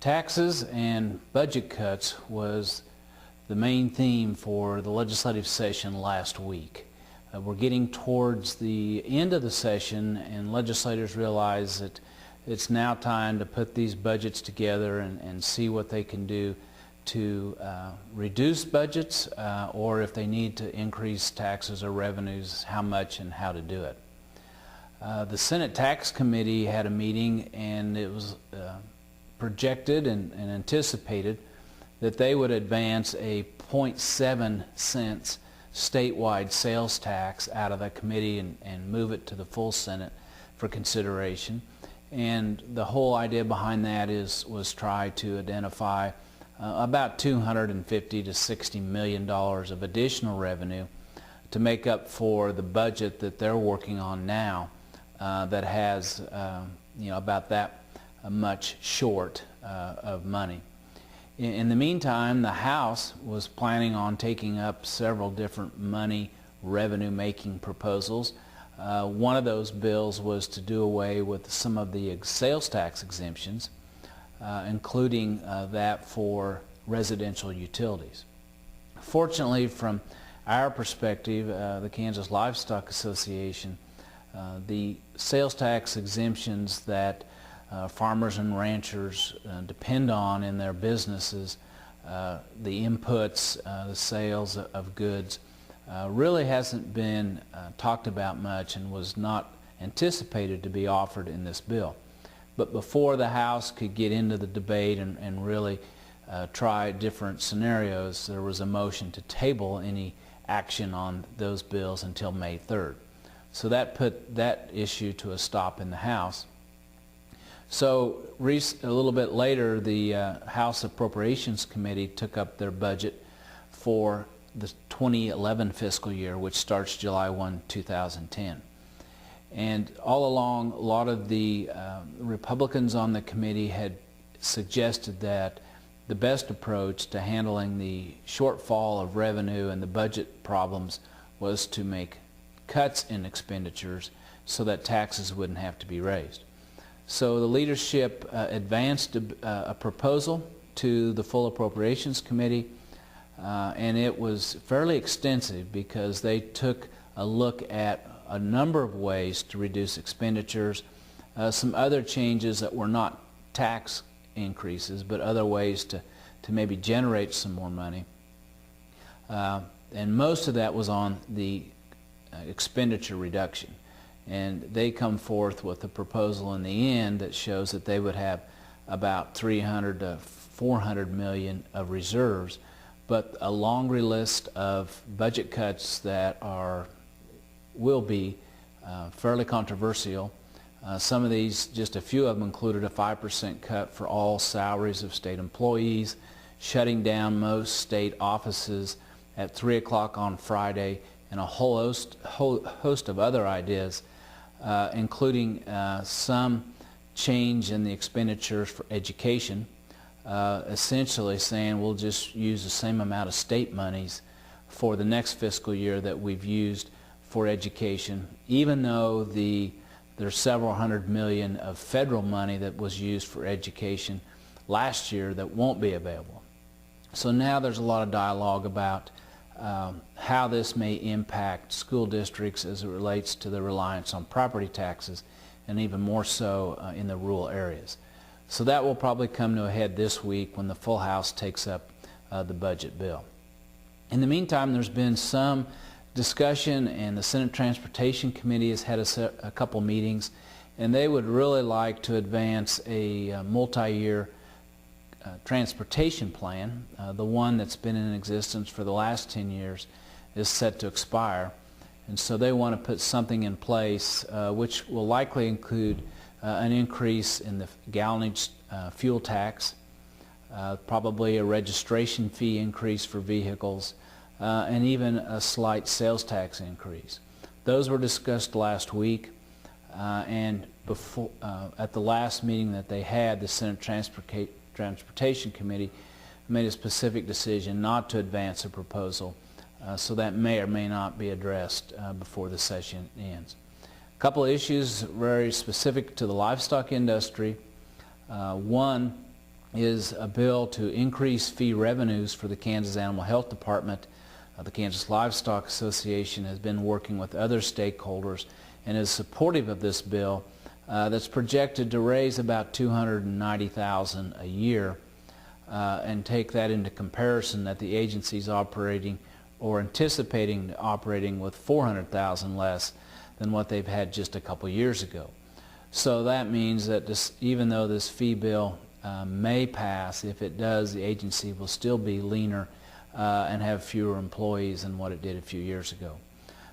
Taxes and budget cuts was the main theme for the legislative session last week. We're getting towards the end of the session, and legislators realize that it's now time to put these budgets together and see what they can do to reduce budgets, or if they need to increase taxes or revenues, how much and how to do it. The Senate Tax Committee had a meeting, and it was projected and anticipated that they would advance a 0.7 cents statewide sales tax out of the committee and move it to the full Senate for consideration. And the whole idea behind that was try to identify about $250 to $60 million of additional revenue to make up for the budget that they're working on now that has about that much short of money. In the meantime, the House was planning on taking up several different money revenue making proposals. One of those bills was to do away with some of the sales tax exemptions, including that for residential utilities. Fortunately, from our perspective, the Kansas Livestock Association, the sales tax exemptions that farmers and ranchers depend on in their businesses, the inputs, the sales of goods, really hasn't been talked about much and was not anticipated to be offered in this bill. But before the House could get into the debate and really try different scenarios, there was a motion to table any action on those bills until May 3rd. So that put that issue to a stop in the House. So a little bit later, the House Appropriations Committee took up their budget for the 2011 fiscal year, which starts July 1, 2010. And all along, a lot of the Republicans on the committee had suggested that the best approach to handling the shortfall of revenue and the budget problems was to make cuts in expenditures so that taxes wouldn't have to be raised. So the leadership advanced a proposal to the Full Appropriations Committee, and it was fairly extensive because they took a look at a number of ways to reduce expenditures, some other changes that were not tax increases, but other ways to maybe generate some more money. And most of that was on the expenditure reduction. And they come forth with a proposal in the end that shows that they would have about 300 to 400 million of reserves, but a longer list of budget cuts that will be fairly controversial. Some of these, just a few of them, included a 5% cut for all salaries of state employees, shutting down most state offices at 3 o'clock on Friday, and a whole host of other ideas, including some change in the expenditures for education, essentially saying we'll just use the same amount of state monies for the next fiscal year that we've used for education, even though there's several hundred million of federal money that was used for education last year that won't be available. So now there's a lot of dialogue about how this may impact school districts as it relates to the reliance on property taxes, and even more so in the rural areas. So that will probably come to a head this week when the full House takes up the budget bill. In the meantime, there's been some discussion, and the Senate Transportation Committee has had a couple meetings, and they would really like to advance a multi-year transportation plan. The one that's been in existence for the last 10 years is set to expire, and so they want to put something in place which will likely include an increase in the gallonage fuel tax, probably a registration fee increase for vehicles, and even a slight sales tax increase. Those were discussed last week, and before at the last meeting that they had, the Senate Transportation Committee made a specific decision not to advance a proposal, so that may or may not be addressed before the session ends. A couple of issues very specific to the livestock industry. One is a bill to increase fee revenues for the Kansas Animal Health Department. The Kansas Livestock Association has been working with other stakeholders and is supportive of this bill that's projected to raise about $290,000 a year, and take that into comparison that the agency's operating or anticipating operating with $400,000 less than what they've had just a couple years ago. So that means that even though this fee bill may pass, if it does, the agency will still be leaner and have fewer employees than what it did a few years ago.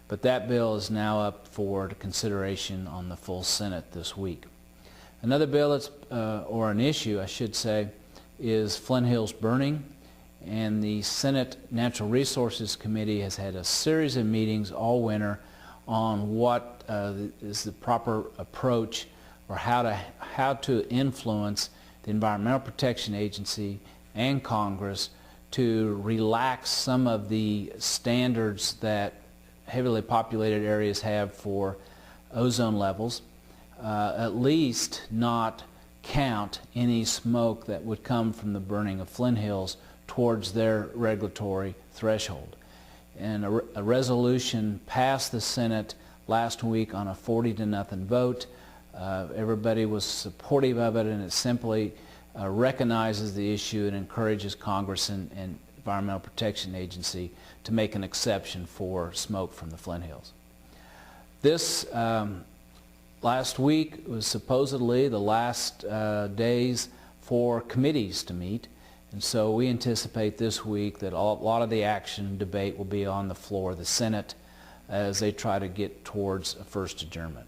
But that bill is now up for consideration on the full Senate this week. Another bill that's, or an issue I should say, is Flint Hills burning, and the Senate Natural Resources Committee has had a series of meetings all winter on what is the proper approach, or how to influence the Environmental Protection Agency and Congress to relax some of the standards that heavily populated areas have for ozone levels, at least not count any smoke that would come from the burning of Flint Hills towards their regulatory threshold. And a resolution passed the Senate last week on a 40-0 vote. Everybody was supportive of it, and it simply recognizes the issue and encourages Congress and Environmental Protection Agency to make an exception for smoke from the Flint Hills. This last week was supposedly the last days for committees to meet, and so we anticipate this week that a lot of the action and debate will be on the floor of the Senate as they try to get towards a first adjournment.